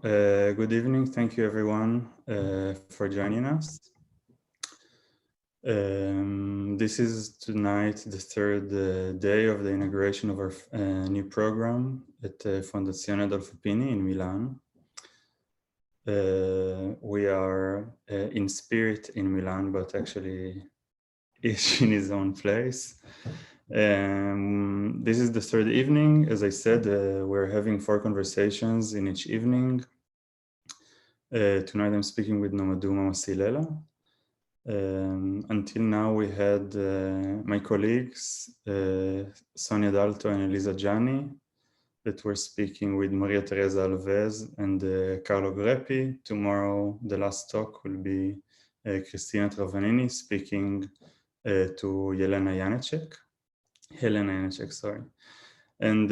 good evening. Thank you everyone for joining us. This is tonight the third day of the inauguration of our new program at Fondazione Adolfo Pini in Milan. We are in spirit in Milan, but actually each in his own place. This is the third evening. As I said, we're having 4 conversations in each evening. Tonight I'm speaking with Nomaduma Masilela. Until now we had my colleagues, Sonia Dalto and Elisa Gianni, that were speaking with Maria Teresa Alves and Carlo Greppi. Tomorrow the last talk will be Cristina Travanini speaking to Helena Janecek, sorry. And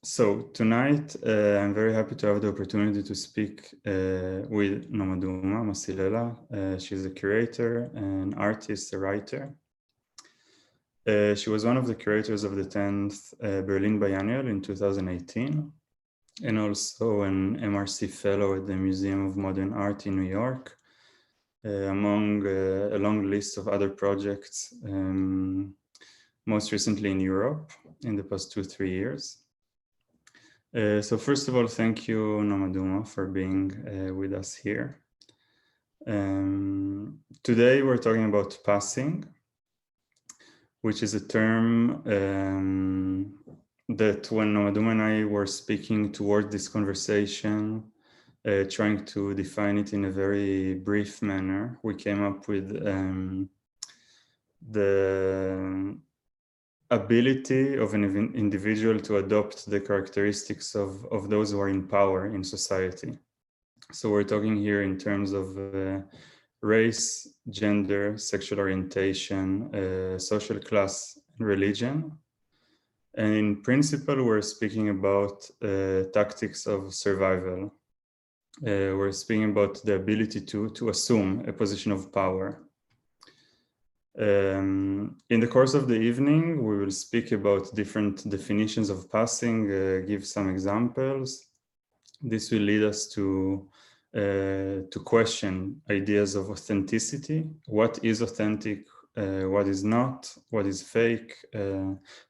so tonight I'm very happy to have the opportunity to speak with Nomaduma Masilela. She's a curator, an artist, a writer. She was one of the curators of the 10th Berlin Biennial in 2018, and also an MRC fellow at the Museum of Modern Art in New York, among a long list of other projects, most recently in Europe in the past 2-3 years. So first of all, thank you, Nomaduma, for being with us here. Today we're talking about passing, which is a term that when Nomaduma and I were speaking toward this conversation, trying to define it in a very brief manner, we came up with the ability of an individual to adopt the characteristics of those who are in power in society. So we're talking here in terms of race, gender, sexual orientation, social class, and religion. And in principle, we're speaking about tactics of survival. We're speaking about the ability to assume a position of power. In the course of the evening, we will speak about different definitions of passing, give some examples. This will lead us to question ideas of authenticity. What is authentic? What is not? What is fake?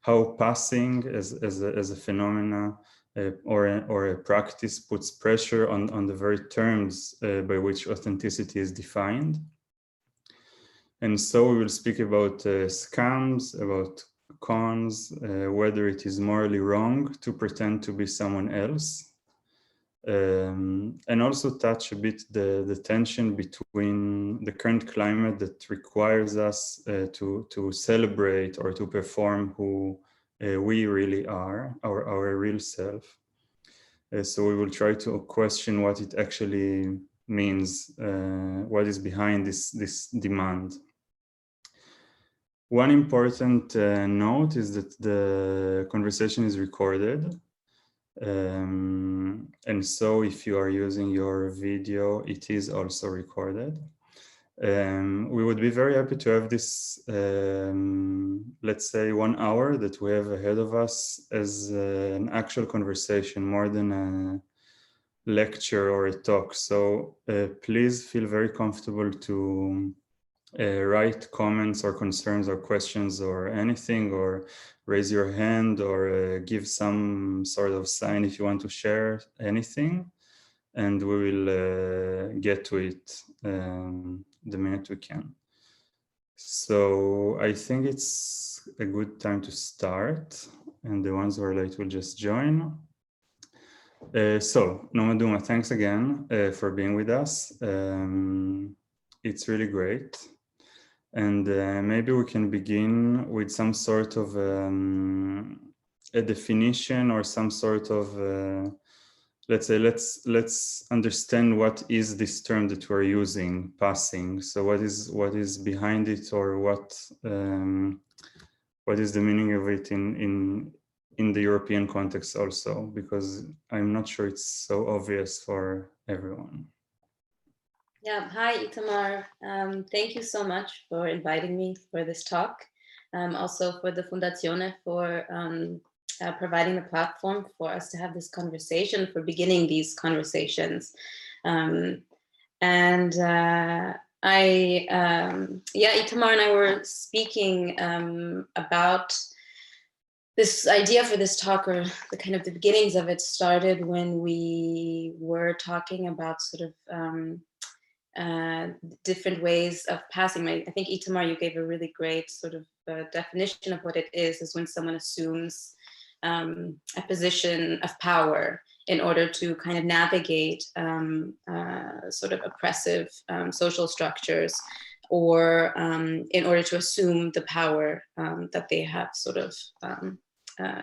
How passing as a phenomena or a practice puts pressure on the very terms by which authenticity is defined. And so we will speak about scams, about cons, whether it is morally wrong to pretend to be someone else, and also touch a bit the tension between the current climate that requires us to celebrate or to perform who we really are, our real self. So we will try to question what it actually means, what is behind this demand. One important note is that the conversation is recorded. And so if you are using your video, it is also recorded. We would be very happy to have this, let's say 1 hour that we have ahead of us as an actual conversation more than a lecture or a talk. So please feel very comfortable to write comments or concerns or questions or anything, or raise your hand or give some sort of sign if you want to share anything, and we will get to it the minute we can. So I think it's a good time to start, and the ones who are late will just join. So Nomaduma, thanks again for being with us. It's really great. And maybe we can begin with some sort of a definition or some sort of, let's say, let's understand what is this term that we're using, passing. So what is behind it, or what is the meaning of it in the European context also, because I'm not sure it's so obvious for everyone. Yeah, hi Itamar. Thank you so much for inviting me for this talk. Also for the Fondazione for providing the platform for us to have this conversation, for beginning these conversations. Itamar and I were speaking about this idea for this talk, or the kind of the beginnings of it started when we were talking about sort of different ways of passing. I think Itamar, you gave a really great sort of definition of what it is when someone assumes a position of power in order to kind of navigate sort of oppressive social structures, or in order to assume the power that they have sort of,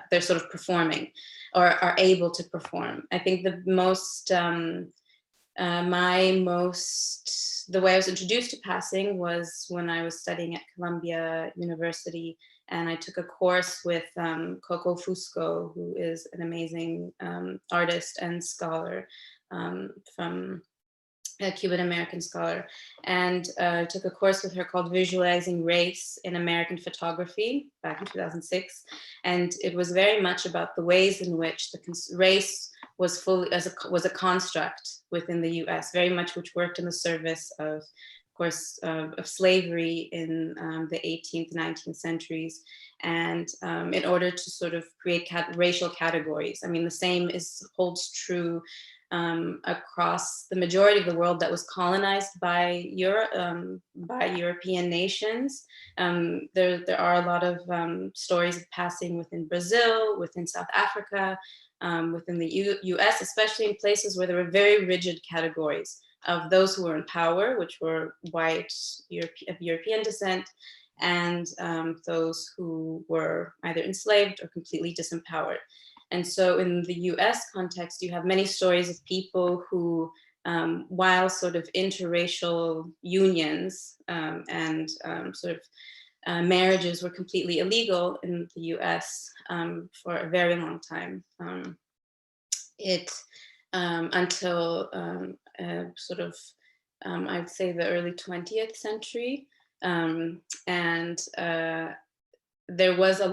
they're sort of performing or are able to perform. I think the most, the way I was introduced to passing was when I was studying at Columbia University, and I took a course with Coco Fusco, who is an amazing artist and scholar from a Cuban-American scholar. And I took a course with her called Visualizing Race in American Photography back in 2006. And it was very much about the ways in which the race was fully, was a construct within the US, very much which worked in the service of course, of slavery in the 18th, 19th centuries. And in order to sort of create racial categories. I mean, the same holds true across the majority of the world that was colonized by European nations. There are a lot of stories of passing within Brazil, within South Africa, within the US, especially in places where there were very rigid categories of those who were in power, which were white, of European descent, and those who were either enslaved or completely disempowered. And so in the US context, you have many stories of people who, while sort of interracial unions and sort of marriages were completely illegal in the US for a very long time. Until sort of, I'd say the early 20th century. There was a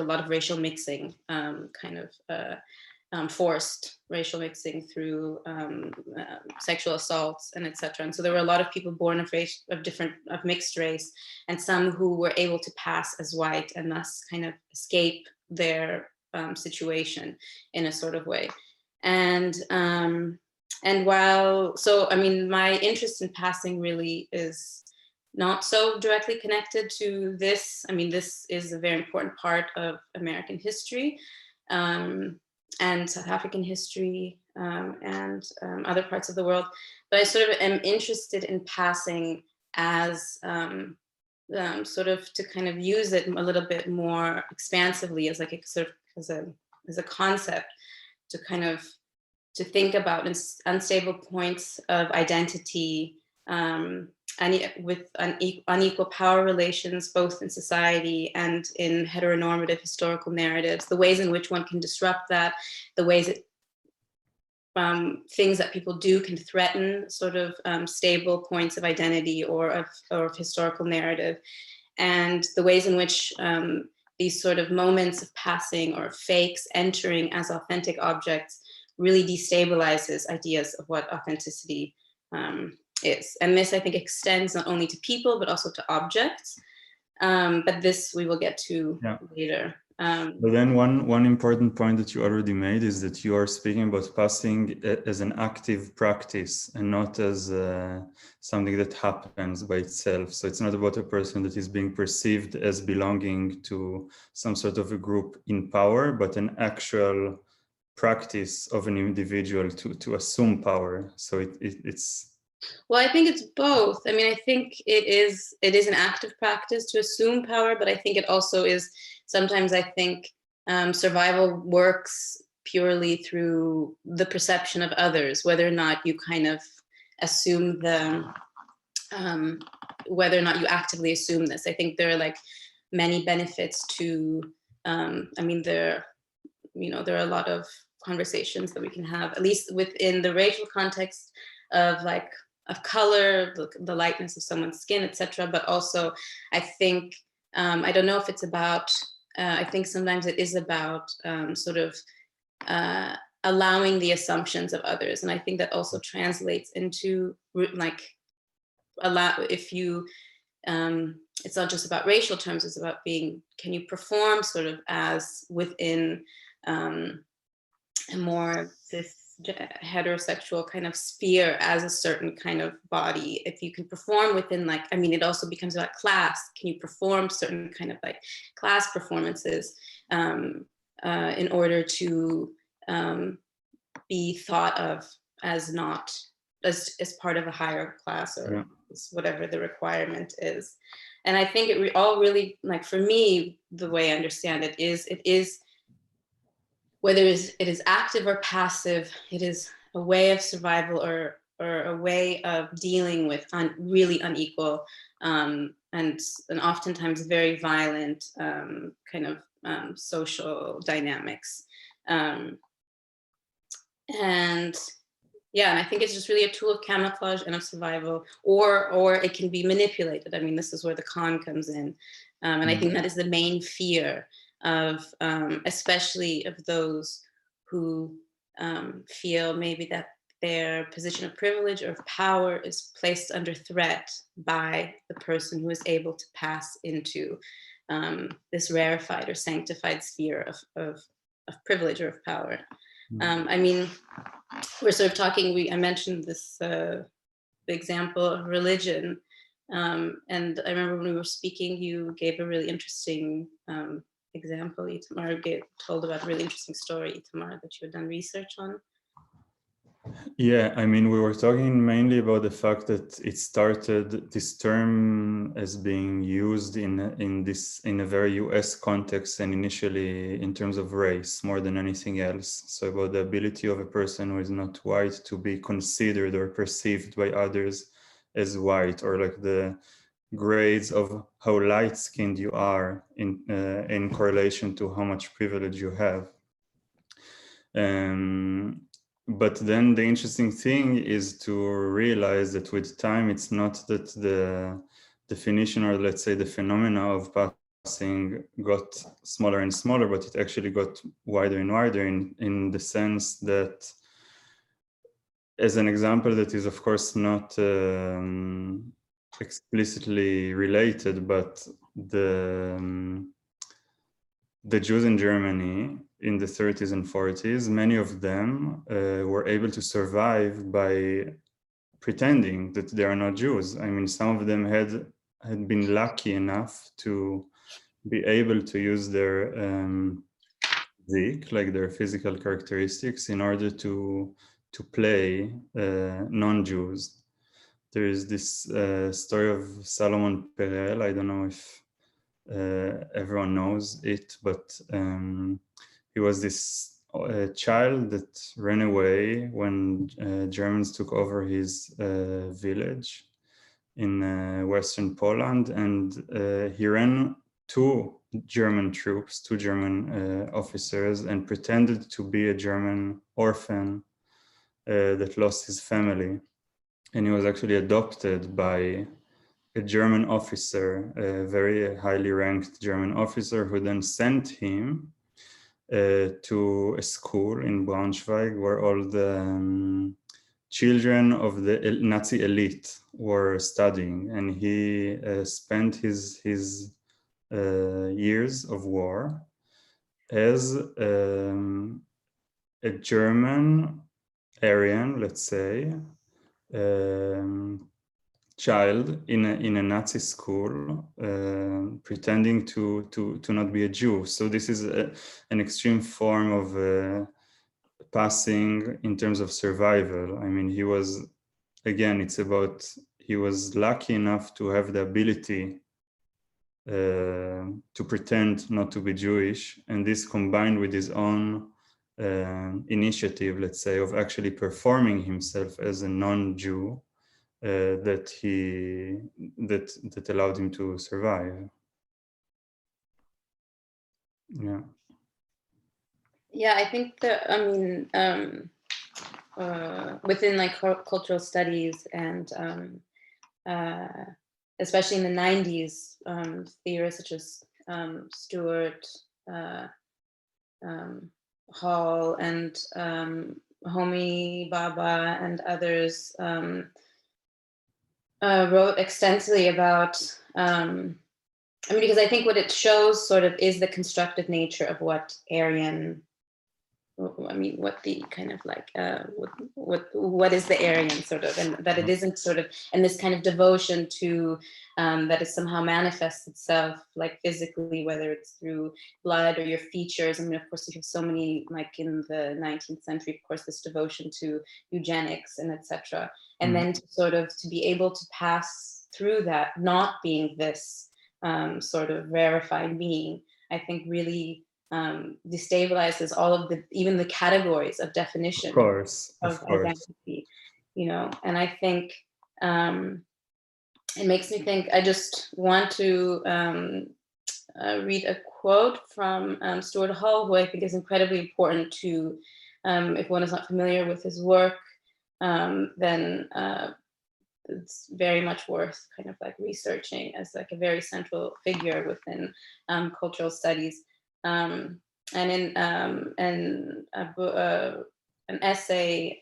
lot of racial mixing, kind of forced racial mixing through sexual assaults and etc. And so there were a lot of people born of mixed race, and some who were able to pass as white and thus kind of escape their situation in a sort of way. And while, so I mean, my interest in passing really is not so directly connected to this. I mean, this is a very important part of American history and South African history and other parts of the world. But I sort of am interested in passing as sort of to kind of use it a little bit more expansively as like a sort of as a concept to kind of to think about unstable points of identity and with unequal power relations, both in society and in heteronormative historical narratives, the ways in which one can disrupt that, the ways that things that people do can threaten sort of stable points of identity or of historical narrative, and the ways in which these sort of moments of passing or fakes entering as authentic objects really destabilizes ideas of what authenticity is. And this, I think, extends not only to people, but also to objects. But this we will get to later. But then one important point that you already made is that you are speaking about passing as an active practice and not as something that happens by itself. So it's not about a person that is being perceived as belonging to some sort of a group in power, but an actual practice of an individual to assume power. So it's... Well, I think it's both. I mean, I think it is an active practice to assume power, but I think it also is, sometimes I think survival works purely through the perception of others, whether or not you kind of assume whether or not you actively assume this. I think there are like many benefits to, I mean, there are a lot of conversations that we can have, at least within the racial context of like, of color, the lightness of someone's skin, etc. But also, I think, I don't know if it's about I think sometimes it is about sort of allowing the assumptions of others. And I think that also translates into like, if you, it's not just about racial terms, it's about being, can you perform sort of as within a more heterosexual kind of sphere as a certain kind of body. If you can perform within, like, I mean, it also becomes about class. Can you perform certain kind of like class performances in order to be thought of as not as part of a higher class, or whatever the requirement is. And I think it all really, like, for me, the way I understand it is whether it is active or passive, it is a way of survival or a way of dealing with really unequal and oftentimes very violent kind of social dynamics. And yeah, and I think it's just really a tool of camouflage and of survival, or it can be manipulated. I mean, this is where the con comes in. And I think that is the main fear of, especially of those who feel maybe that their position of privilege or of power is placed under threat by the person who is able to pass into this rarefied or sanctified sphere of privilege or of power. I mean, we're sort of talking, I mentioned this, the example of religion. And I remember when we were speaking, you gave a really interesting example, Itamar, told about a really interesting story, Itamar, that you had done research on. Yeah, I mean, we were talking mainly about the fact that it started, this term, as being used in a very US context, and initially in terms of race more than anything else. So about the ability of a person who is not white to be considered or perceived by others as white, or like the grades of how light-skinned you are in correlation to how much privilege you have. But then the interesting thing is to realize that with time, it's not that the definition, or let's say the phenomena of passing, got smaller and smaller, but it actually got wider and wider in the sense that, as an example that is of course not explicitly related, but the Jews in Germany in the 30s and 40s, many of them were able to survive by pretending that they are not Jews. I mean, some of them had been lucky enough to be able to use their physique, like their physical characteristics, in order to play non-Jews. There is this story of Salomon Perel. I don't know if everyone knows it, but he was this child that ran away when Germans took over his village in Western Poland, and he ran two German troops, two German officers, and pretended to be a German orphan that lost his family. And he was actually adopted by a German officer, a very highly ranked German officer, who then sent him to a school in Braunschweig where all the children of the Nazi elite were studying. And he spent his years of war as a German Aryan, let's say, child in a Nazi school, pretending to not be a Jew. So this is an extreme form of passing in terms of survival. I mean, he was, again, it's about, he was lucky enough to have the ability to pretend not to be Jewish, and this combined with his own initiative, let's say, of actually performing himself as a non-Jew, that allowed him to survive. Yeah. Yeah, I think that, I mean, within like cultural studies and especially in the 90s, theorists such as Stuart Hall and Homi Bhabha and others wrote extensively about, I mean, because I think what it shows sort of is the constructive nature of what Aryan, I mean, what the kind of like, what is the Aryan sort of, and that it isn't sort of, and this kind of devotion to, that it somehow manifests itself like physically, whether it's through blood or your features. I mean, of course, you have so many, like in the 19th century, of course, this devotion to eugenics and etc. And then to sort of, to be able to pass through that, not being this sort of rarefied being, I think really destabilizes all of the, even the categories of definition of identity, you know. And I think it makes me think, I just want to read a quote from Stuart Hall, who I think is incredibly important to, if one is not familiar with his work, then it's very much worth kind of like researching as like a very central figure within cultural studies. And in an essay,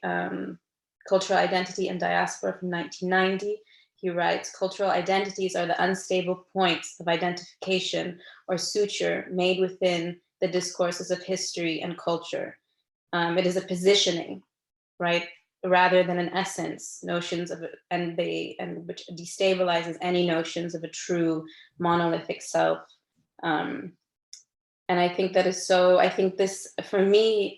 Cultural Identity and Diaspora from 1990, he writes, cultural identities are the unstable points of identification or suture made within the discourses of history and culture. It is a positioning, right? Rather than an essence, notions of it, and which destabilizes any notions of a true monolithic self. And I think that is so, I think this, for me,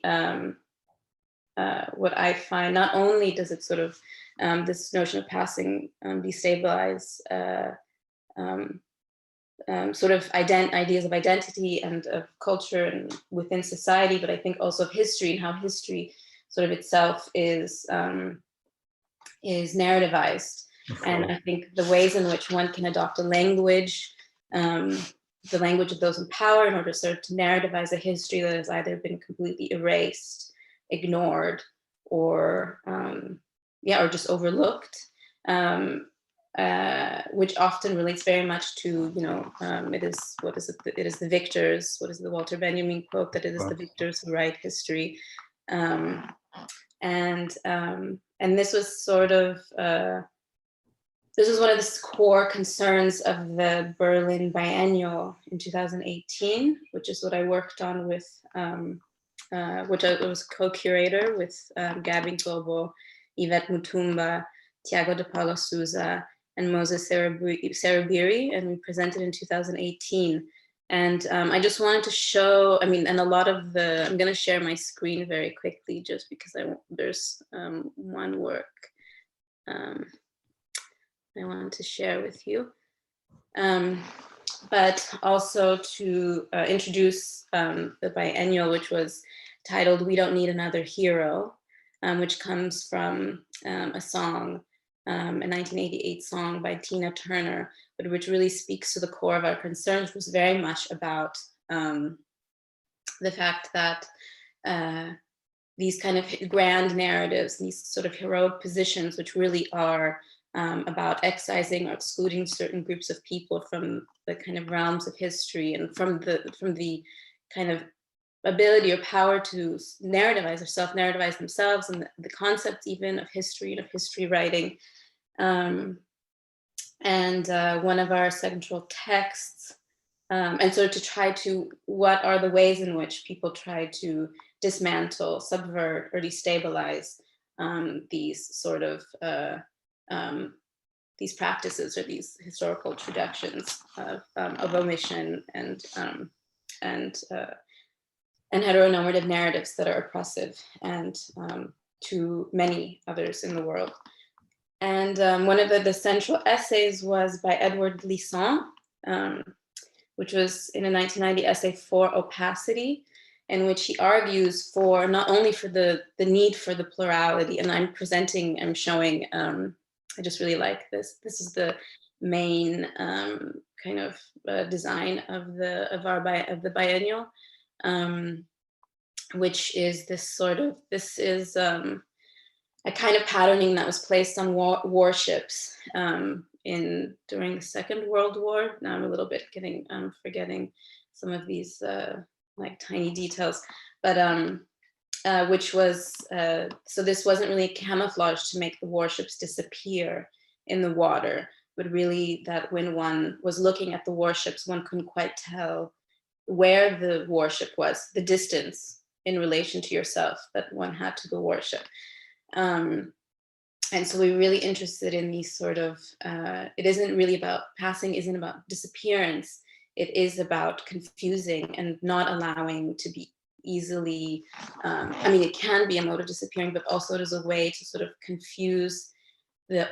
what I find, not only does it sort of, this notion of passing destabilize sort of ideas of identity and of culture and within society, but I think also of history and how history sort of itself is narrativized. And I think the ways in which one can adopt a language, the language of those in power, in order sort of to narrativize a history that has either been completely erased, ignored, or or just overlooked, which often relates very much to, you know, it is the victors, what is the Walter Benjamin quote, that it is the victors who write history. And this was sort of, this was one of the core concerns of the Berlin Biennial in 2018, which is what I worked on with, which I was co-curator with Gabby Globo, Yvette Mutumba, Tiago de Paula Souza, and Moses Serabiri, and we presented in 2018. And I just wanted to show, I mean, and a lot of the, I'm going to share my screen very quickly just because there's one work I wanted to share with you. But also to introduce the biennial, which was titled "We Don't Need Another Hero," which comes from a song, a 1988 song by Tina Turner, but which really speaks to the core of our concerns, was very much about the fact that these kind of grand narratives, these sort of heroic positions, which really are about excising or excluding certain groups of people from the kind of realms of history and from the kind of ability or power to narrativize or self-narrativize themselves, and the concepts even of history and of history writing. And one of our central texts, and so to try to, what are the ways in which people try to dismantle, subvert, or destabilize these sort of these practices or these historical traditions of omission and heteronormative narratives that are oppressive and to many others in the world. And one of the central essays was by Edward Lisson, which was in a 1990 essay for opacity, in which he argues for not only for the need for the plurality, and I'm showing, I just really like this. This is the main kind of design of the biennial, which is this sort of, this is a kind of patterning that was placed on warships during the Second World War. Now I'm a little bit forgetting some of these like tiny details, but which was, so this wasn't really camouflage to make the warships disappear in the water, but really that when one was looking at the warships, one couldn't quite tell where the warship was, the distance in relation to yourself that one had to the warship. And so we're really interested in these sort of, it isn't really about, passing isn't about disappearance, it is about confusing and not allowing to be easily, I mean, it can be a mode of disappearing, but also it is a way to sort of confuse the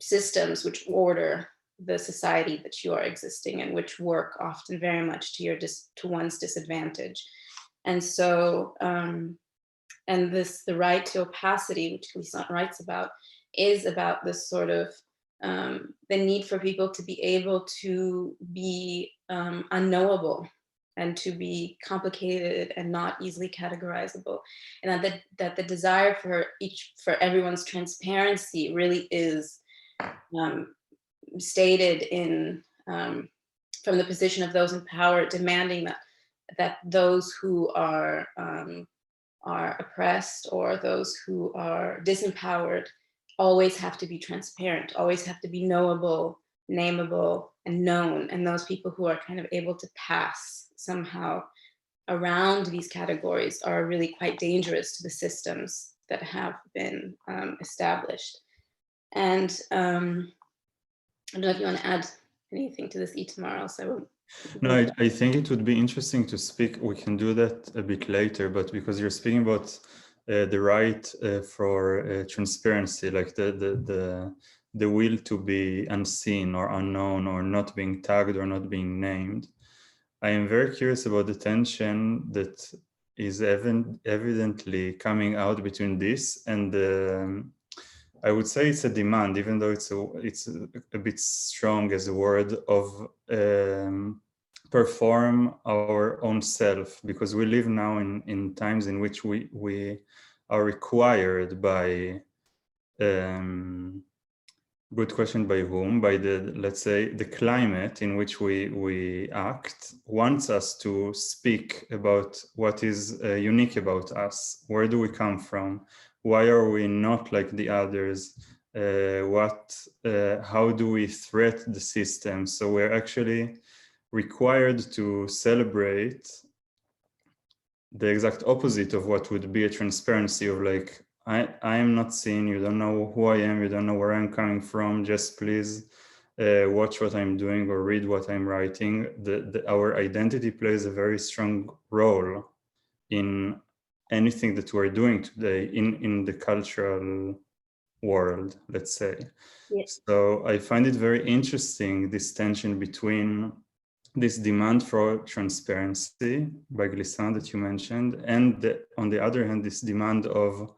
systems which order the society that you are existing in, which work often very much to one's disadvantage. And so, and this, the right to opacity, which Glissant writes about, is about this sort of, the need for people to be able to be unknowable and to be complicated and not easily categorizable. And that the desire for everyone's transparency really is stated in, from the position of those in power, demanding that those who are oppressed or those who are disempowered always have to be transparent, always have to be knowable, nameable, and known. And those people who are kind of able to pass somehow around these categories are really quite dangerous to the systems that have been established. And I don't know if you want to add anything to this, Itamar, else I won't. No, I think it would be interesting to speak. We can do that a bit later, but because you're speaking about the right for transparency, like the will to be unseen or unknown or not being tagged or not being named, I am very curious about the tension that is evidently coming out between this and the, I would say it's a demand, even though it's a bit strong as a word of perform our own self, because we live now in times in which we are required by, good question, by whom? By the, let's say, the climate in which we act wants us to speak about what is unique about us. Where do we come from? Why are we not like the others? How do we threat the system? So we're actually required to celebrate the exact opposite of what would be a transparency of like, I am not seen, you don't know who I am, you don't know where I'm coming from, just please watch what I'm doing or read what I'm writing. Our identity plays a very strong role in anything that we're doing today in the cultural world, let's say. Yeah. So I find it very interesting, this tension between this demand for transparency by Glissant that you mentioned, and on the other hand, this demand of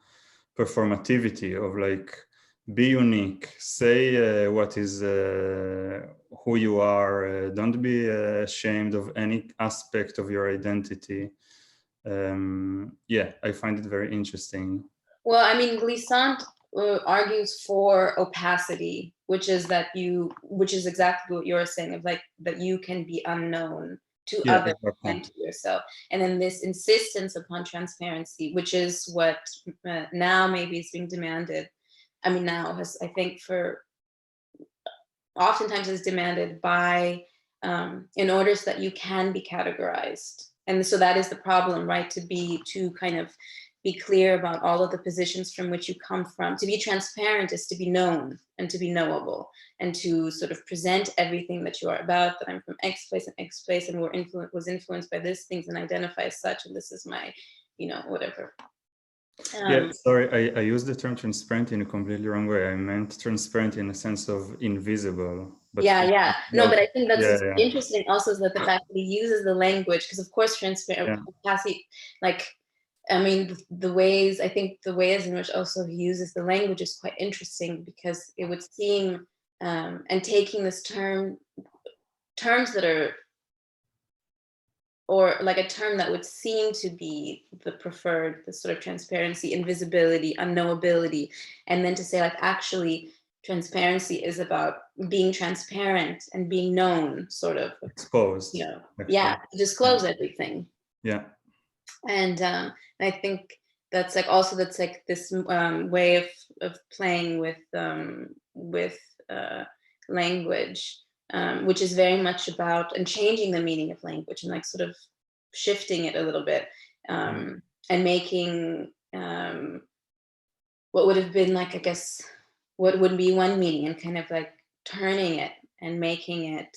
performativity, of like, be unique, say what is, who you are, don't be ashamed of any aspect of your identity. Yeah, I find it very interesting. Well, I mean, Glissant argues for opacity, which is exactly what you're saying, of like that you can be unknown to others and to yourself. And then this insistence upon transparency, which is what now maybe is being demanded. I mean, now has, I think, for oftentimes is demanded by in order so that you can be categorized. And so that is the problem, right? To kind of be clear about all of the positions from which you come from. To be transparent is to be known and to be knowable, and to sort of present everything that you are about, that I'm from X place and X place and was influenced by these things and identify as such, and this is my, whatever. Yeah, sorry, I used the term transparent in a completely wrong way. I meant transparent in a sense of invisible. But yeah. No, but I think that's interesting also, is that the fact that he uses the language, because of course transparent, like, I mean, the ways in which also he uses the language is quite interesting, because it would seem, and taking this terms that are, or like a term that would seem to be the preferred, the sort of transparency, invisibility, unknowability, and then to say like, actually, transparency is about being transparent and being known, sort of exposed. to disclose everything. Yeah. And I think that's like also that's like this way of playing with language, which is very much about and changing the meaning of language and like sort of shifting it a little bit, and making what would have been like, I guess, what would be one meaning and kind of like turning it and making it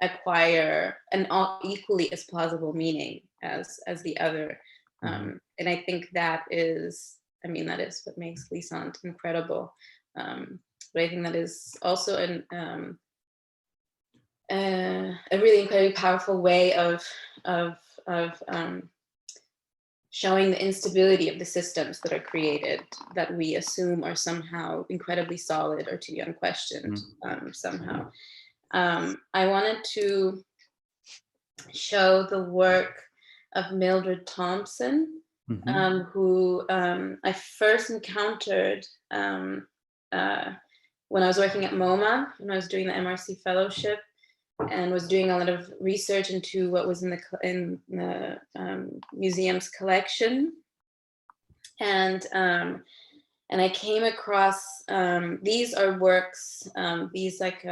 acquire an equally as plausible meaning as the other. And I think that is, I mean, that is what makes Glissant incredible. But I think that is also a really incredibly powerful way of showing the instability of the systems that are created that we assume are somehow incredibly solid or to be unquestioned somehow. I wanted to show the work of Mildred Thompson, who I first encountered when I was working at MoMA, when I was doing the MRC fellowship, and was doing a lot of research into what was in the museum's collection, and I came across these are works. These like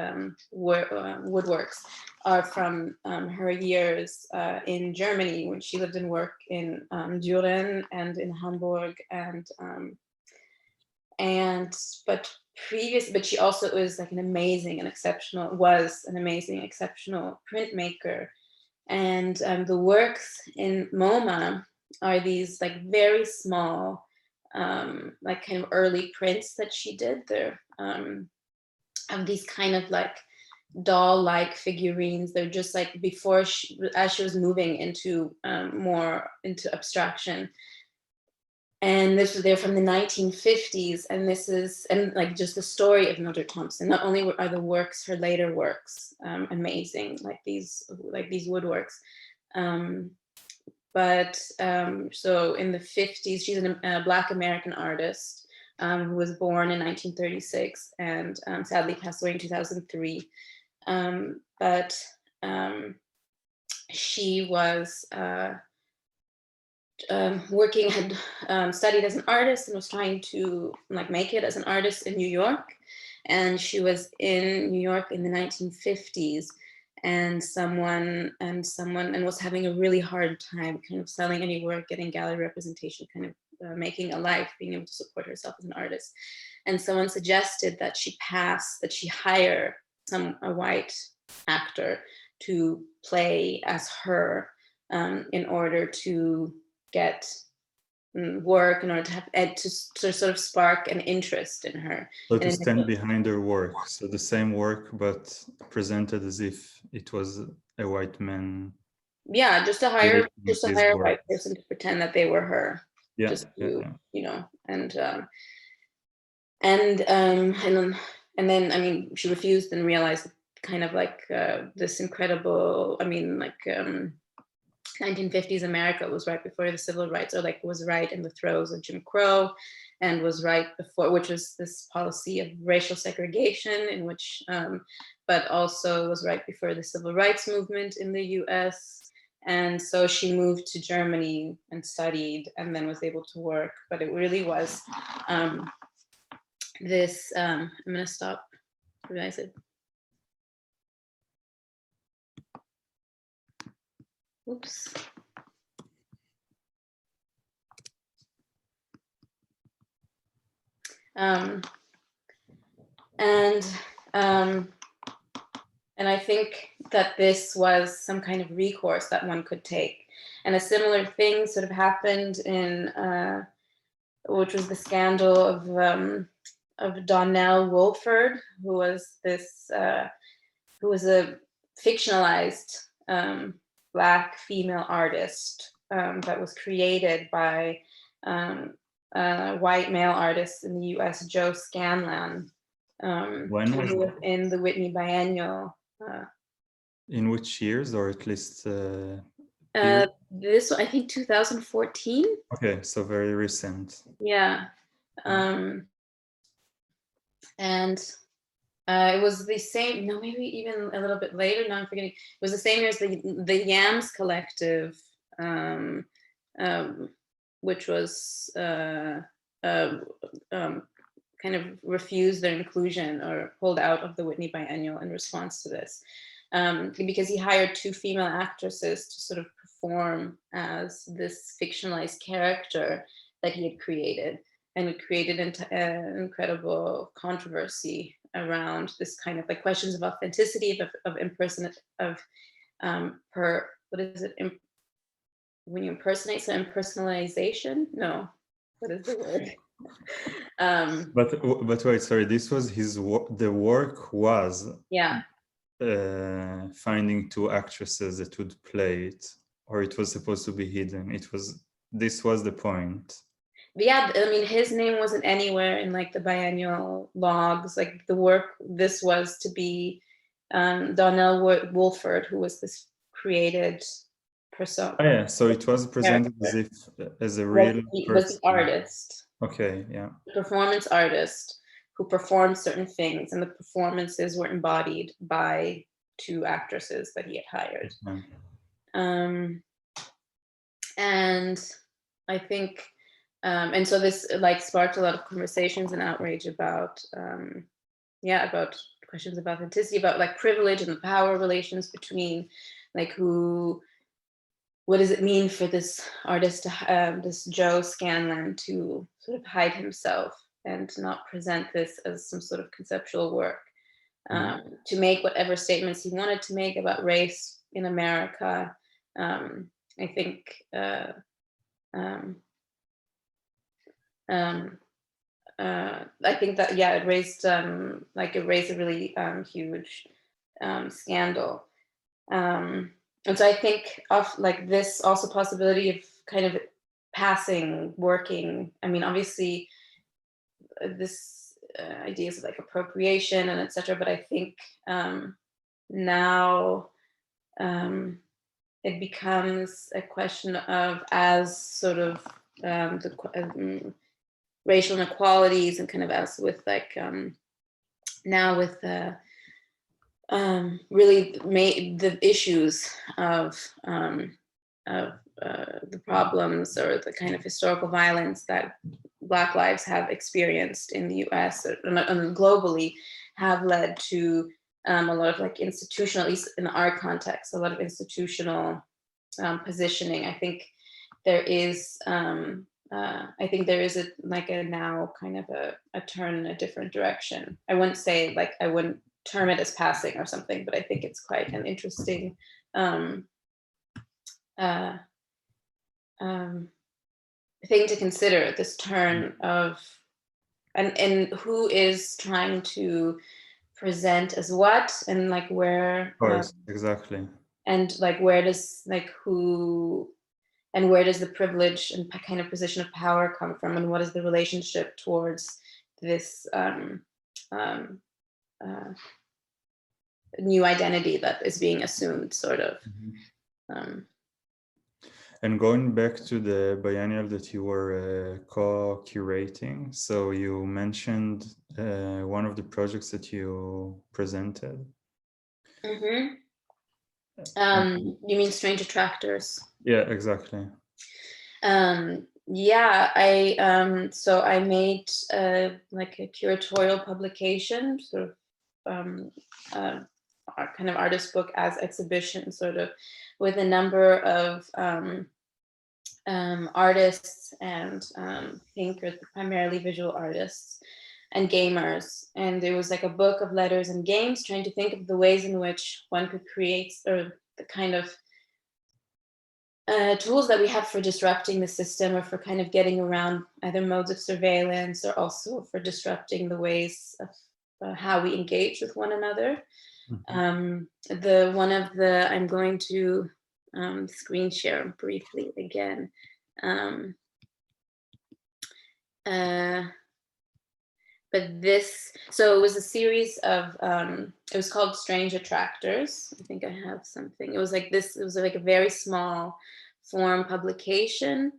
woodworks are from her years in Germany when she lived and worked in Düren and in Hamburg, but she also was like an amazing and exceptional printmaker. And the works in MoMA are these like very small, like kind of early prints that she did. They're of these kind of like doll-like figurines. They're just like as she was moving into more into abstraction. And they're from the 1950s, and like just the story of Mildred Thompson. Not only are the works, her later works, amazing, like these woodworks, but so in the 50s, she's a Black American artist who was born in 1936 and sadly passed away in 2003. But she was had studied as an artist and was trying to like make it as an artist in New York. And she was in New York in the 1950s, and was having a really hard time kind of selling any work, getting gallery representation, kind of making a life, being able to support herself as an artist. And someone suggested that she hire a white actor to play as her in order to get work, in order to have to sort of spark an interest in her. So to stand behind her work, so the same work but presented as if it was a white man. Yeah, just to hire a white person to pretend that they were her. Yeah, just to, you know, and then I mean, she refused and realized kind of like this incredible, I mean, like 1950s America was right before the civil rights, or like was right in the throes of Jim Crow, and was right before, which was this policy of racial segregation, in which, but also was right before the civil rights movement in the US. And so she moved to Germany and studied, and then was able to work. But it really was this, I'm gonna stop, what did I say? Oops. And I think that this was some kind of recourse that one could take. And a similar thing sort of happened in, which was the scandal of Donnell Wolford, who was a fictionalized Black female artist that was created by white male artist in the US, Joe Scanlan, When was it? in the Whitney Biennial. In which years, or at least this, I think 2014. Okay, so very recent. Yeah. And It was the same, no, maybe even a little bit later, now I'm forgetting. It was the same year as the Yams Collective, which was kind of refused their inclusion or pulled out of the Whitney Biennial in response to this. Because he hired 2 female actresses to sort of perform as this fictionalized character that he had created. And it created an incredible controversy around this kind of like questions of authenticity, of what is it? When you impersonate, so impersonalization? No, what is the word? But wait, sorry, this was the work was Yeah. Finding 2 actresses that would play it, or it was supposed to be hidden. This was the point. But yeah, I mean, his name wasn't anywhere in like the biennial logs. Like the work, this was to be Donnell Wolford, who was this created persona. Oh, yeah, so it was presented as a real person. Was the artist. Okay, yeah. The performance artist who performed certain things, and the performances were embodied by 2 actresses that he had hired. Okay. And I think, and so this like sparked a lot of conversations and outrage about, about questions of authenticity, about like privilege and the power relations between like what does it mean for this artist, this Joe Scanlan, to sort of hide himself and not present this as some sort of conceptual work, to make whatever statements he wanted to make about race in America. I think I think that, yeah, it raised a really huge scandal. And so I think of like this also possibility of kind of passing, working. I mean, obviously this ideas of like appropriation and etc. But I think now it becomes a question of, as sort of the racial inequalities and kind of as with like now with really the issues of the problems or the kind of historical violence that Black lives have experienced in the US and globally have led to a lot of like institutional, at least in our context, a lot of institutional positioning. I think there is a now kind of a turn in a different direction. I wouldn't say like, I wouldn't term it as passing or something, but I think it's quite an interesting thing to consider, this turn of, and who is trying to present as what, and like where. Of course, exactly. And like where does like who, and where does the privilege and kind of position of power come from, and what is the relationship towards this new identity that is being assumed, sort of. And going back to the biennial that you were co-curating, so you mentioned one of the projects that you presented. You mean Strange Attractors? Yeah, exactly. Yeah, so I made like a curatorial publication, sort of kind of artist book as exhibition, sort of, with a number of artists and thinkers, primarily visual artists and gamers. And there was like a book of letters and games, trying to think of the ways in which one could create, or the kind of tools that we have for disrupting the system, or for kind of getting around either modes of surveillance, or also for disrupting the ways of how we engage with one another. I'm going to screen share briefly again. But this, so it was a series of, it was called Strange Attractors. I think I have something. It was like this, it was like a very small form publication.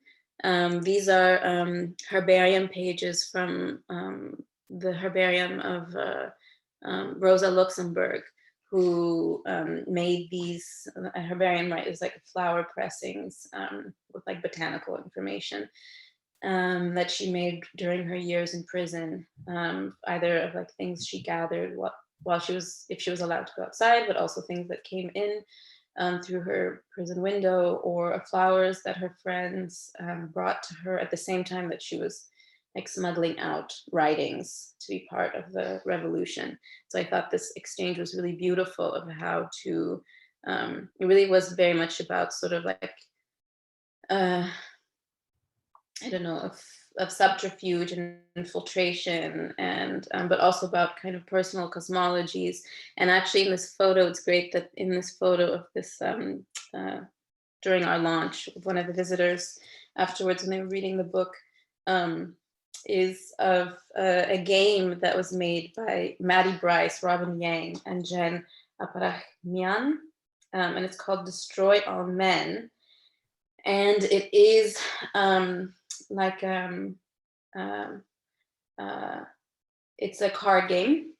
These are herbarium pages from the herbarium of Rosa Luxemburg, who made these herbarium, right? It was like flower pressings with like botanical information that she made during her years in prison, either of like things she gathered while she was, if she was allowed to go outside, but also things that came in through her prison window, or flowers that her friends brought to her at the same time that she was like smuggling out writings to be part of the revolution. So I thought this exchange was really beautiful of how to, it really was very much about sort of like, I don't know, of subterfuge and infiltration, and but also about kind of personal cosmologies. And actually in this photo, it's great that in this photo of this, during our launch, one of the visitors afterwards when they were reading the book, is of a game that was made by Maddie Bryce, Robin Yang, and Jen Aparachmian, and it's called Destroy All Men. And it is like it's a card game.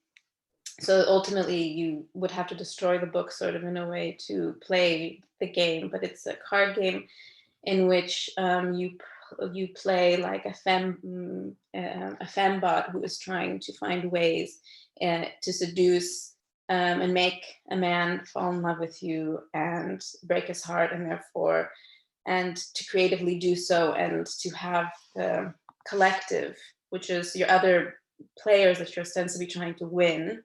So ultimately you would have to destroy the book sort of in a way to play the game, but it's a card game in which you play like a fembot who is trying to find ways to seduce and make a man fall in love with you and break his heart, and therefore, and to creatively do so, and to have the collective, which is your other players that you're ostensibly trying to win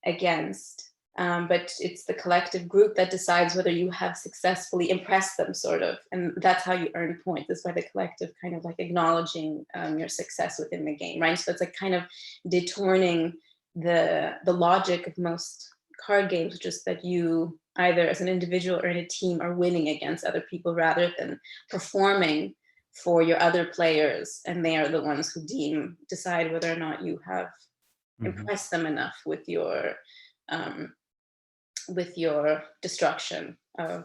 against. But it's the collective group that decides whether you have successfully impressed them, sort of, and that's how you earn points, is by the collective kind of like acknowledging your success within the game, right? So it's like kind of deturning the logic of most card games, which is that you either as an individual or in a team are winning against other people rather than performing for your other players, and they are the ones who decide whether or not you have impressed them enough with your destruction of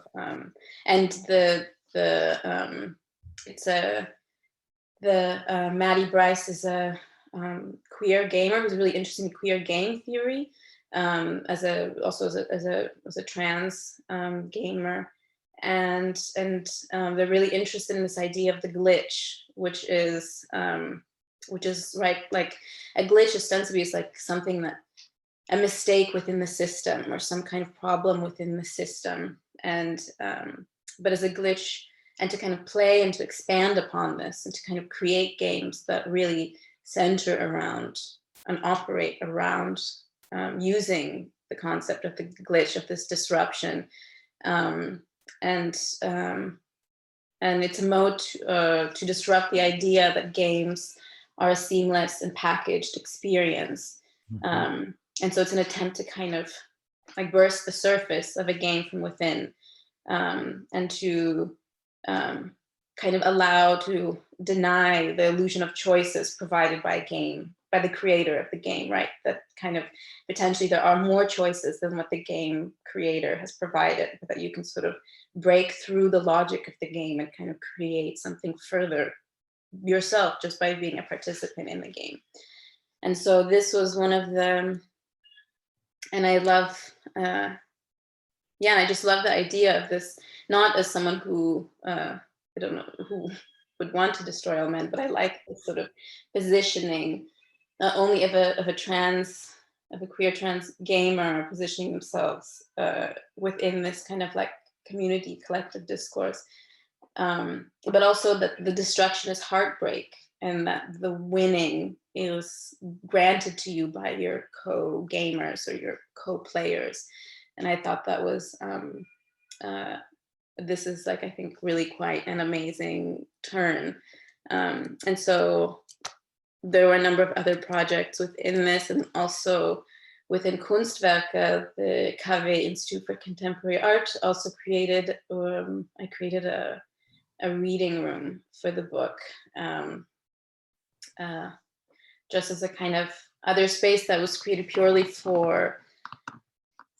and Maddie Bryce is a queer gamer who's really interested in queer game theory, as a trans gamer, and they're really interested in this idea of the glitch, which is right, like a glitch ostensibly is like something that, a mistake within the system or some kind of problem within the system, and but as a glitch, and to kind of play and to expand upon this and to kind of create games that really center around and operate around using the concept of the glitch, of this disruption, and it's a mode to disrupt the idea that games are a seamless and packaged experience. And so it's an attempt to kind of like burst the surface of a game from within, and to kind of allow to deny the illusion of choices provided by a game, by the creator of the game, right? That kind of potentially there are more choices than what the game creator has provided, but that you can sort of break through the logic of the game and kind of create something further yourself just by being a participant in the game. And so this was one of the, and I love, I just love the idea of this, not as someone who, I don't know, who would want to destroy all men, but I like this sort of positioning, not only of a queer trans gamer positioning themselves within this kind of like community collective discourse, but also that the destruction is heartbreak, and that the winning is granted to you by your co-gamers or your co-players. And I thought that was, this is like, I think really quite an amazing turn. And so there were a number of other projects within this, and also within Kunstwerke, the KW Institute for Contemporary Art also created, I created a reading room for the book, just as a kind of other space that was created purely for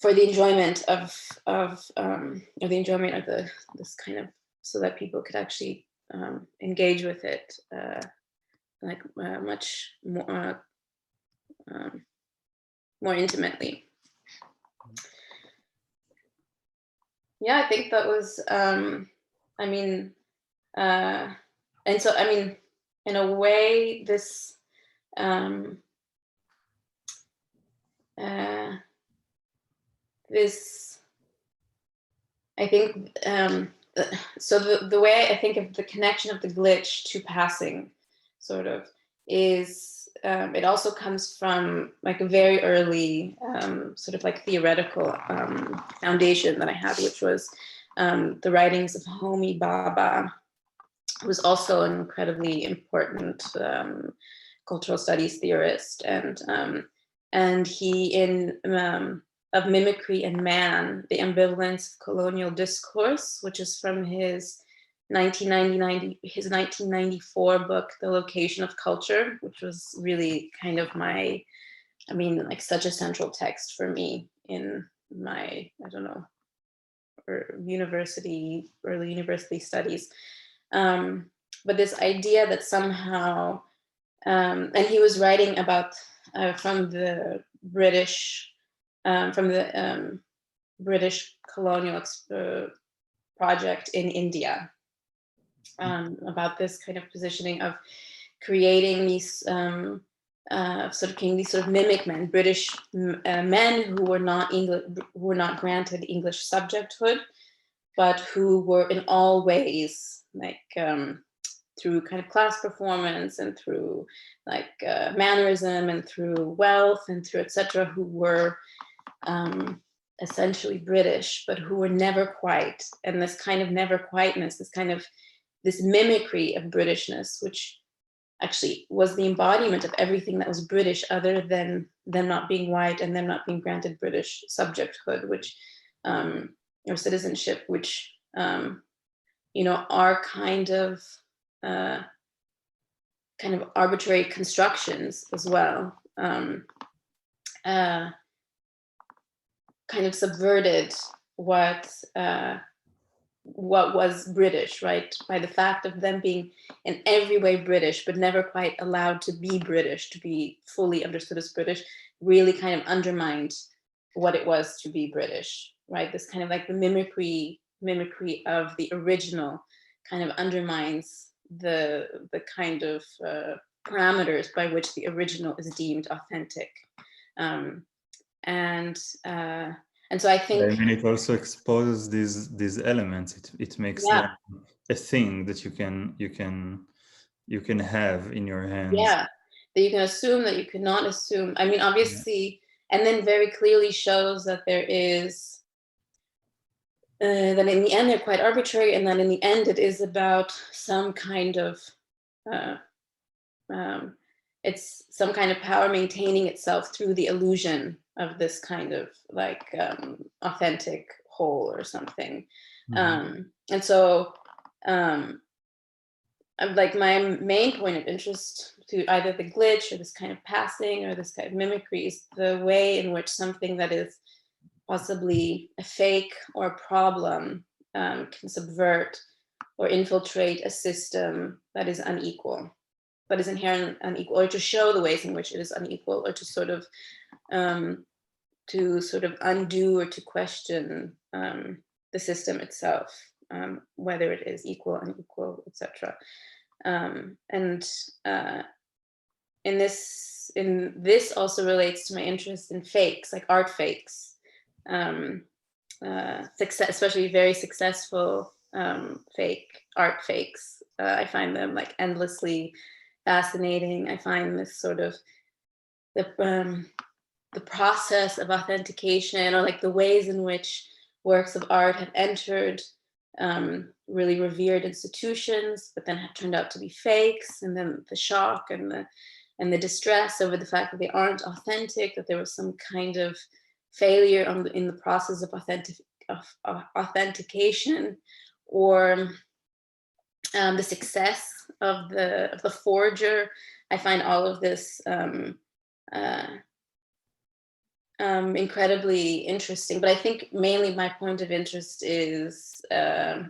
the enjoyment of the enjoyment of this kind of, so that people could actually engage with it much more more intimately. Yeah, I think that was, I mean, and so, I mean, in a way, this, this, I think, so the way I think of the connection of the glitch to passing, sort of, is, it also comes from like a very early sort of like theoretical foundation that I had, which was the writings of Homi Bhabha, who was also an incredibly important cultural studies theorist, and he in of Mimicry and Man, the Ambivalence of Colonial Discourse, which is from his 1994 book, The Location of Culture, which was really kind of my, I mean, like such a central text for me in my, I don't know, early university studies. But this idea that somehow, and he was writing about from the British colonial project in India, about this kind of positioning of creating these sort of mimic men, British men who were not granted English subjecthood, but who were in all ways like through kind of class performance and through like mannerism and through wealth and through etc., who were essentially British, but who were never quite. And this kind of never quiteness, this mimicry of Britishness, which actually was the embodiment of everything that was British, other than them not being white and them not being granted British subjecthood, which or citizenship, which you know, are kind of arbitrary constructions as well. Kind of subverted what was British, right? By the fact of them being in every way British, but never quite allowed to be British, to be fully understood as British, really kind of undermined what it was to be British, right? This kind of like the mimicry of the original kind of undermines the kind of parameters by which the original is deemed authentic. And so I think, I mean, it also exposes these elements. It makes them a thing that you can have in your hands. Yeah, that you can assume, that you cannot assume. I mean, obviously, and then very clearly shows that there is that in the end they're quite arbitrary, and that in the end it is about some kind of it's some kind of power maintaining itself through the illusion of this kind of like authentic whole or something. And so like my main point of interest to either the glitch or this kind of passing or this kind of mimicry is the way in which something that is possibly a fake or a problem can subvert or infiltrate a system that is unequal, that is inherently unequal, or to show the ways in which it is unequal, or to sort of undo or to question the system itself, whether it is equal, unequal, etc. And in this also relates to my interest in fakes, like art fakes, especially very successful fake art fakes. I find them like endlessly fascinating. I find this sort of the process of authentication, or like the ways in which works of art have entered really revered institutions, but then have turned out to be fakes, and then the shock and the distress over the fact that they aren't authentic, that there was some kind of failure in the process of authentication, or the success of the forger. I find all of this incredibly interesting, but I think mainly my point of interest is of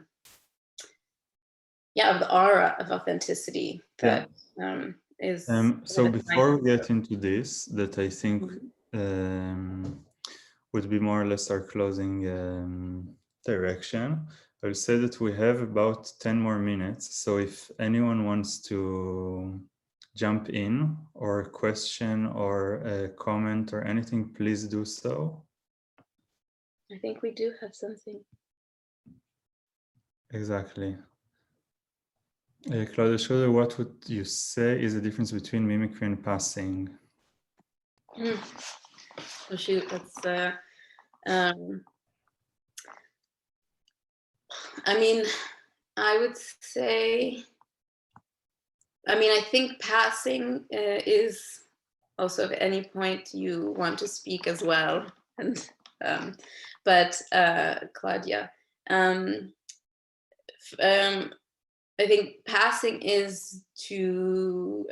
the aura of authenticity that is. So before we get into this, that I think would be more or less our closing direction. I'll say that we have about 10 more minutes. So if anyone wants to jump in or a question or a comment or anything, please do so. I think we do have something. Exactly. Claudia Schroeder, what would you say is the difference between mimicry and passing? Oh shoot, that's I mean, I would say, I think passing is also at any point you want to speak as well. And but Claudia, I think passing is to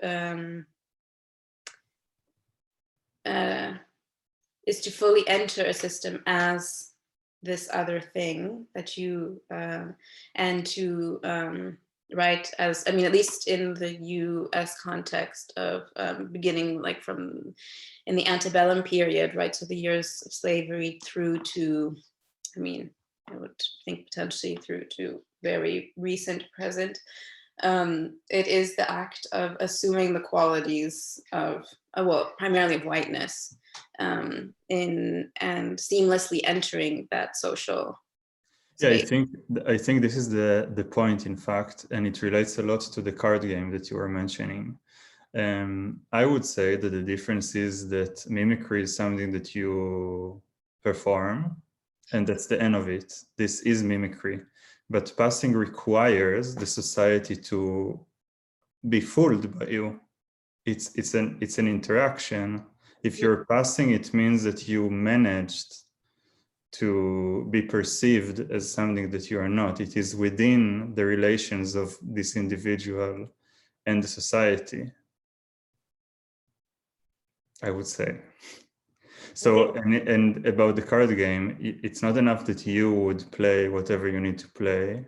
fully enter a system as this other thing that you and to write as, at least in the US context of beginning like from in the antebellum period, right? So the years of slavery through to, I would think potentially through to very recent present. It is the act of assuming the qualities of, primarily of whiteness, and seamlessly entering that social space. Yeah, I think this is the point, in fact, and it relates a lot to the card game that you were mentioning. I would say that the difference is that mimicry is something that you perform, and that's the end of it. This is mimicry. But passing requires the society to be fooled by you. It's an interaction. If you're passing, it means that you managed to be perceived as something that you are not. It is within the relations of this individual and the society, I would say. So, and about the card game, it's not enough that you would play whatever you need to play.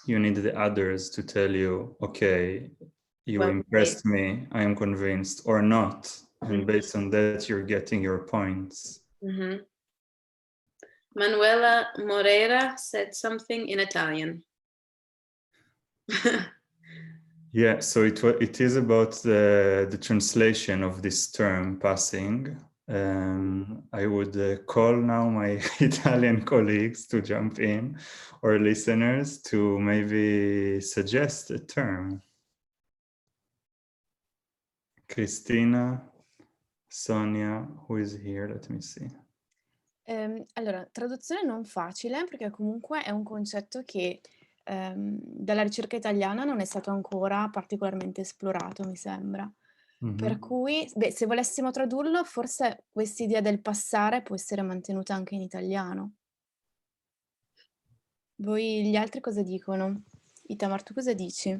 You need the others to tell you, okay, you impressed me, I am convinced, or not. And based on that, you're getting your points. Manuela Moreira said something in Italian. Yeah, so it is about the translation of this term, passing. I would call now my Italian colleagues to jump in, or listeners to maybe suggest a term. Cristina, Sonia, who is here? Let me see. Allora, traduzione non facile, perché comunque è un concetto che dalla ricerca italiana non è stato ancora particolarmente esplorato, mi sembra. Per cui, se volessimo tradurlo, forse quest'idea del passare può essere mantenuta anche in italiano. Voi gli altri cosa dicono? Itamar, tu cosa dici?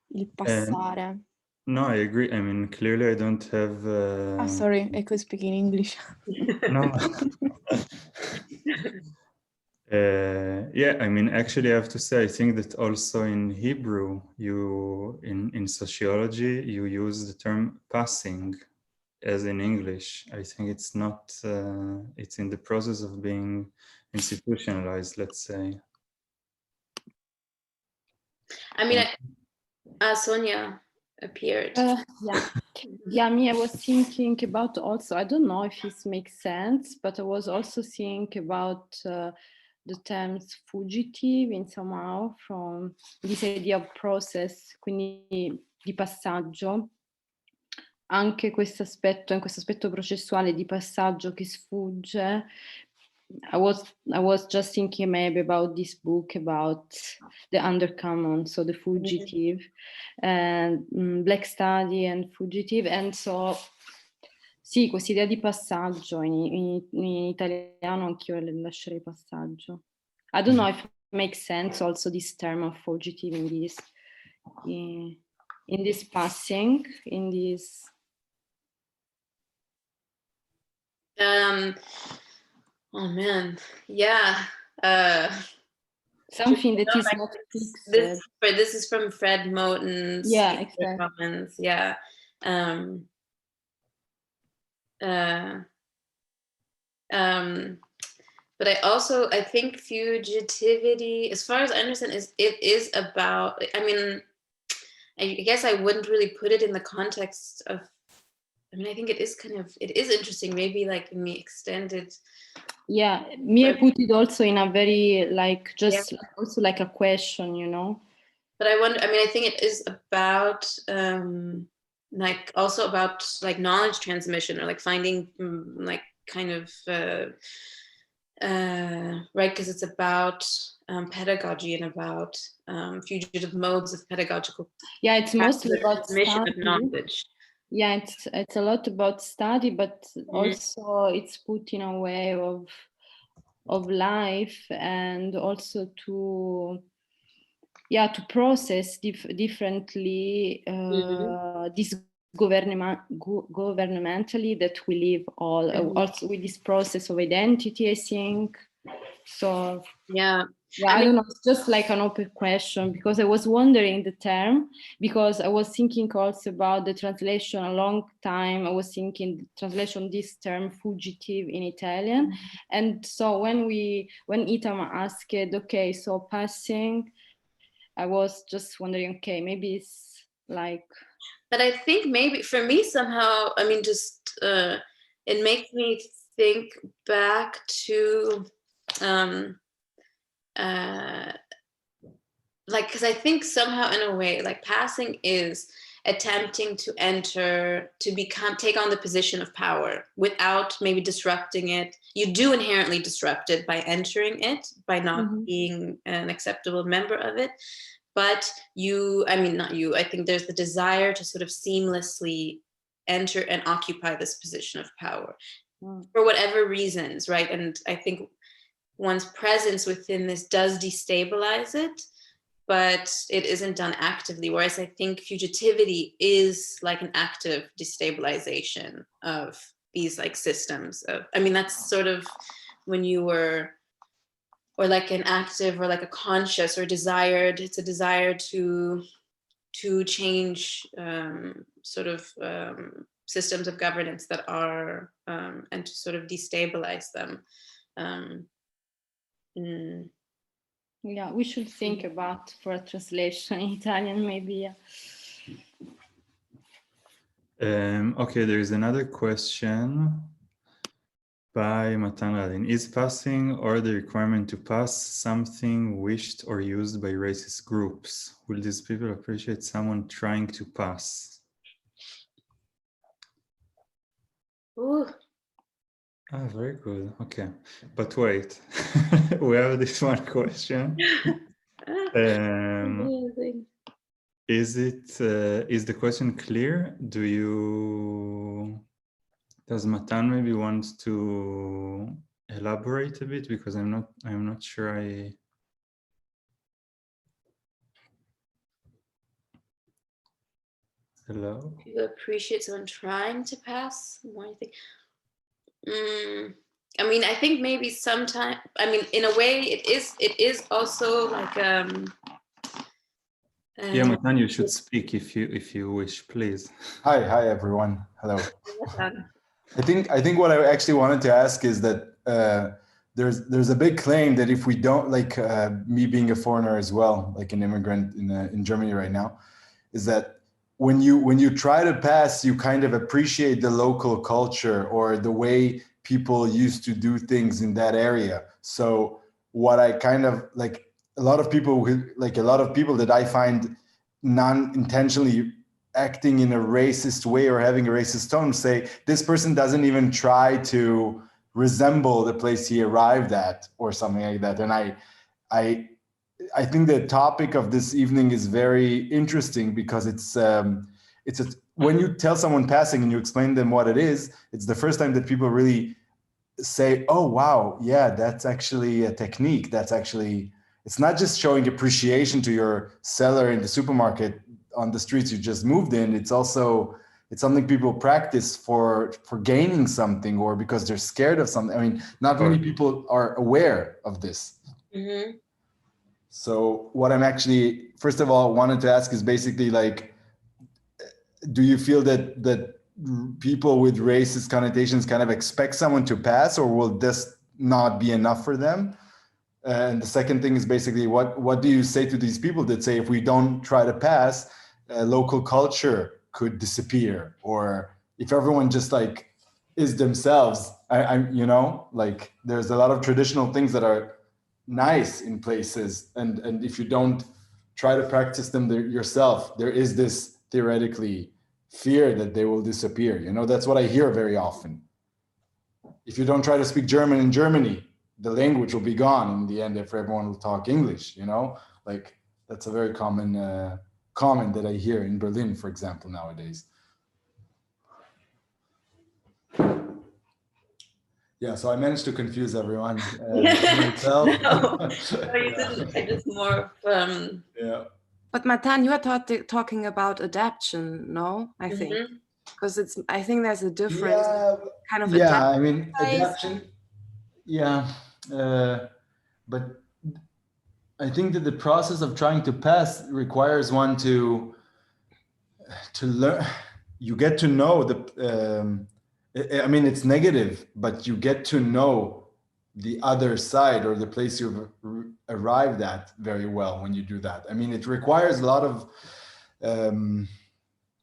Il passare. No, I agree. Clearly I don't have... sorry, I could speak in English. No. Yeah, actually I have to say, I think that also in Hebrew, in sociology, you use the term passing as in English. I think it's not, it's in the process of being institutionalized, let's say. Sonia appeared. Yeah, I was thinking about also, I don't know if this makes sense, but I was also thinking about the terms fugitive in somehow from this idea of process, quindi di passaggio, anche in questo aspetto processuale di passaggio che sfugge. I was just thinking maybe about this book about the undercommon, so the fugitive, and Black Study and fugitive, and so sì, questa idea di passaggio in italiano anch'io lascerei passaggio. I don't know if it makes sense also this term of fugitive in this passing, in this. Oh man, yeah. Something that is not fixed. This is from Fred Moten's exactly. Comments. Yeah. but I think fugitivity, as far as I understand, it is about, I mean, I guess I wouldn't really put it in the context of, I mean, I think it is interesting, maybe like in the extended. Yeah, I put it also in a very like, just also like a question, you know. But I wonder, I mean, I think it is about, like also about like knowledge transmission, or like finding like kind of, right, because it's about pedagogy and about fugitive modes of pedagogical. Yeah, it's mostly about transmission of knowledge. Yeah, it's a lot about study, but also it's put in a way of life, and also to process differently this governmentally that we live all also with this process of identity, I think. So yeah, I don't know, it's just like an open question, because I was wondering the term, because I was thinking also about the translation a long time. I was thinking the translation this term fugitive in Italian, and so when Itamar asked, okay, so passing, I was just wondering, okay, maybe it's like. But I think maybe for me somehow, I mean, just it makes me think back to like, because I think somehow in a way, like passing is attempting to take on the position of power without maybe disrupting it. You do inherently disrupt it by entering it, by not being an acceptable member of it. But I think there's the desire to sort of seamlessly enter and occupy this position of power for whatever reasons, right? And I think one's presence within this does destabilize it, but it isn't done actively. Whereas I think fugitivity is like an active destabilization of these like systems of, I mean, that's sort of when you were, or like an active or like a conscious or desired, it's a desire to change sort of systems of governance that are, and to sort of destabilize them. Yeah, we should think about for a translation in Italian, maybe. Okay, there is another question by Matan Radin. Is passing or the requirement to pass something wished or used by racist groups? Will these people appreciate someone trying to pass? Ooh. Ah, very good. Okay, but wait, we have this one question. Is the question clear? Does Matan maybe want to elaborate a bit, because I'm not sure Hello? People appreciate someone trying to pass. What do you think? I mean, I think maybe sometimes, I mean, in a way it is also like yeah, Matan, you should speak if you wish, please. Hi everyone. Hello. I think what I actually wanted to ask is that there's a big claim that if we don't, like me being a foreigner as well, like an immigrant in Germany right now, is that when you try to pass, you kind of appreciate the local culture or the way people used to do things in that area. So what I kind of like, a lot of people that I find non-intentionally acting in a racist way or having a racist tone say this person doesn't even try to resemble the place he arrived at or something like that. And I think the topic of this evening is very interesting because when you tell someone passing and you explain them what it is, it's the first time that people really say, oh wow, yeah, that's actually a technique. That's actually, it's not just showing appreciation to your seller in the supermarket on the streets you just moved in. It's something people practice for gaining something or because they're scared of something. I mean, not many people are aware of this. Mm-hmm. So what I'm actually, first of all, wanted to ask is basically like, do you feel that people with racist connotations kind of expect someone to pass, or will this not be enough for them? And the second thing is basically, what do you say to these people that say, if we don't try to pass, local culture could disappear? Or if everyone just like is themselves, you know, like there's a lot of traditional things that are nice in places, and if you don't try to practice them yourself, there is this theoretically fear that they will disappear. You know, that's what I hear very often. If you don't try to speak German in Germany, the language will be gone in the end if everyone will talk English, you know? Like, that's a very common comment that I hear in Berlin, for example, nowadays. Yeah, so I managed to confuse everyone. Myself. No, you didn't. I just more yeah. But Matan, you are talking about adaptation, no? I think. Because I think there's a difference. Yeah, kind of yeah, I mean, adaptation, yeah. But I think that the process of trying to pass requires one to learn. You get to know the, I mean, it's negative, but you get to know the other side or the place you've arrived at very well when you do that. I mean, it requires a lot of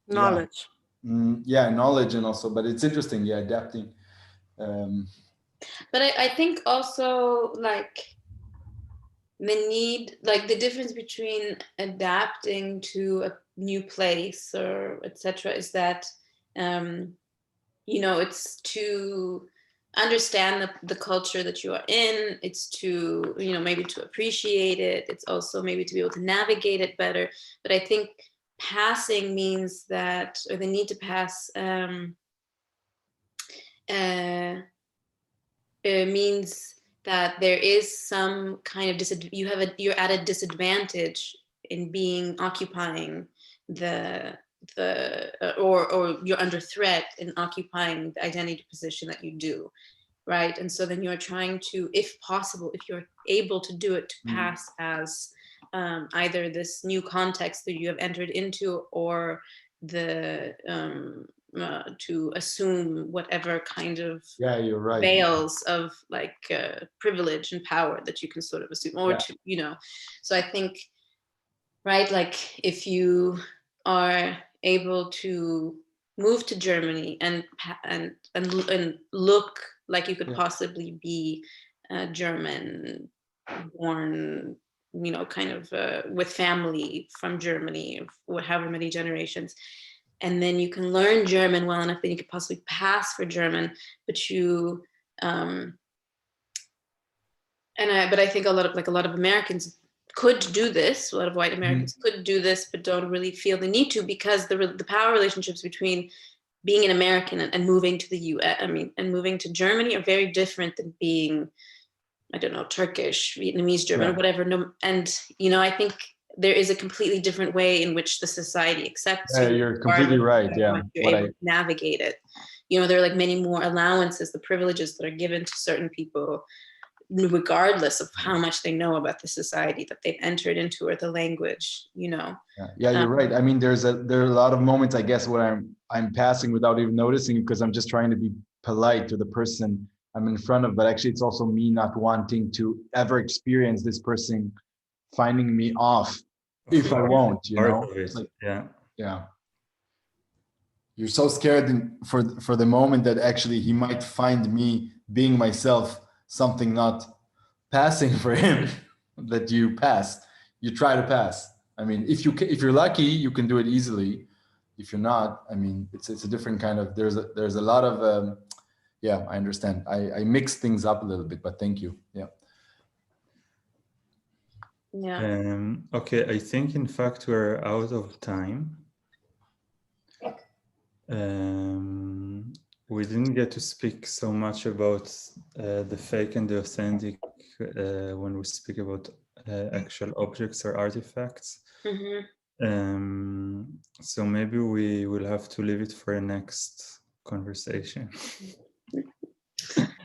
knowledge. Yeah, knowledge, and also, but it's interesting, yeah, adapting. But I think also like the need, like the difference between adapting to a new place or etc. is that, you know, it's to understand the culture that you are in. It's to, you know, maybe to appreciate it. It's also maybe to be able to navigate it better. But I think passing means that, or the need to pass means that there is some kind of you're at a disadvantage in occupying or you're under threat in occupying the identity position that you do, right? And so then you're trying to, if possible, if you're able to do it, to pass as either this new context that you have entered into, or the to assume whatever kind of you're right, veils of like privilege and power that you can sort of assume, or to, you know. So I think, right, like if you are able to move to Germany and look like you could possibly be German born, you know, kind of with family from Germany, or however many generations, and then you can learn German well enough that you could possibly pass for German, but you but I think a lot of Americans could do this. A lot of white Americans could do this, but don't really feel the need to, because the power relationships between being an American and moving to the US, I mean, and moving to Germany are very different than being, I don't know, Turkish, Vietnamese, German, whatever. No, and, you know, I think there is a completely different way in which the society accepts you. You're completely right, yeah. You're able to navigate it. You know, there are like many more allowances, the privileges that are given to certain people, regardless of how much they know about the society that they've entered into, or the language, you know. Yeah, you're right. I mean, there are a lot of moments, I guess, where I'm passing without even noticing, because I'm just trying to be polite to the person I'm in front of, but actually it's also me not wanting to ever experience this person finding me off if I won't, you know. Like, yeah. You're so scared for the moment that actually he might find me being myself something not passing for him, that you pass. You try to pass. I mean, if you're lucky, you can do it easily. If you're not, I mean, it's a different kind of. There's a lot of. Yeah, I understand. I mix things up a little bit, but thank you. Yeah. Yeah. Okay, I think in fact we're out of time. We didn't get to speak so much about the fake and the authentic when we speak about actual objects or artifacts. So maybe we will have to leave it for a next conversation.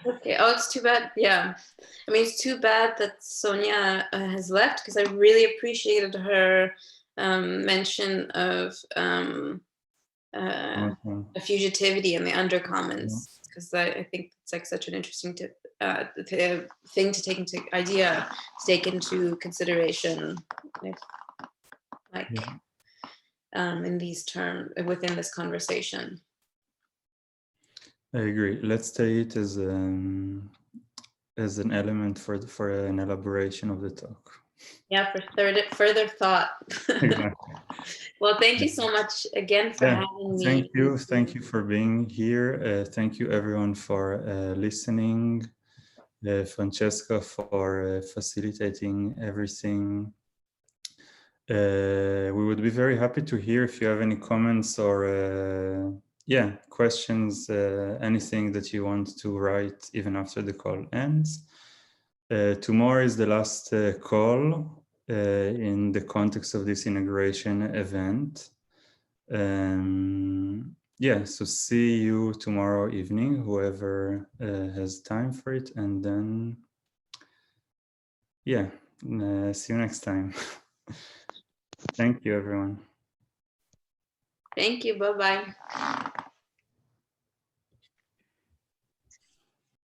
Okay. Oh, it's too bad. Yeah. I mean, it's too bad that Sonia has left, because I really appreciated her mention of a fugitivity and the undercommons, because I think it's like such an interesting thing to take into consideration, like in these terms within this conversation. I agree. Let's take it as an element for an elaboration of the talk. Yeah, for further thought. Exactly. Well, thank you so much again for having me. Thank you for being here. Thank you everyone for listening. Francesca for facilitating everything. We would be very happy to hear if you have any comments or questions, anything that you want to write even after the call ends. Tomorrow is the last call in the context of this inauguration event. So see you tomorrow evening, whoever has time for it, and then see you next time. Thank you, everyone. Thank you. Bye-bye.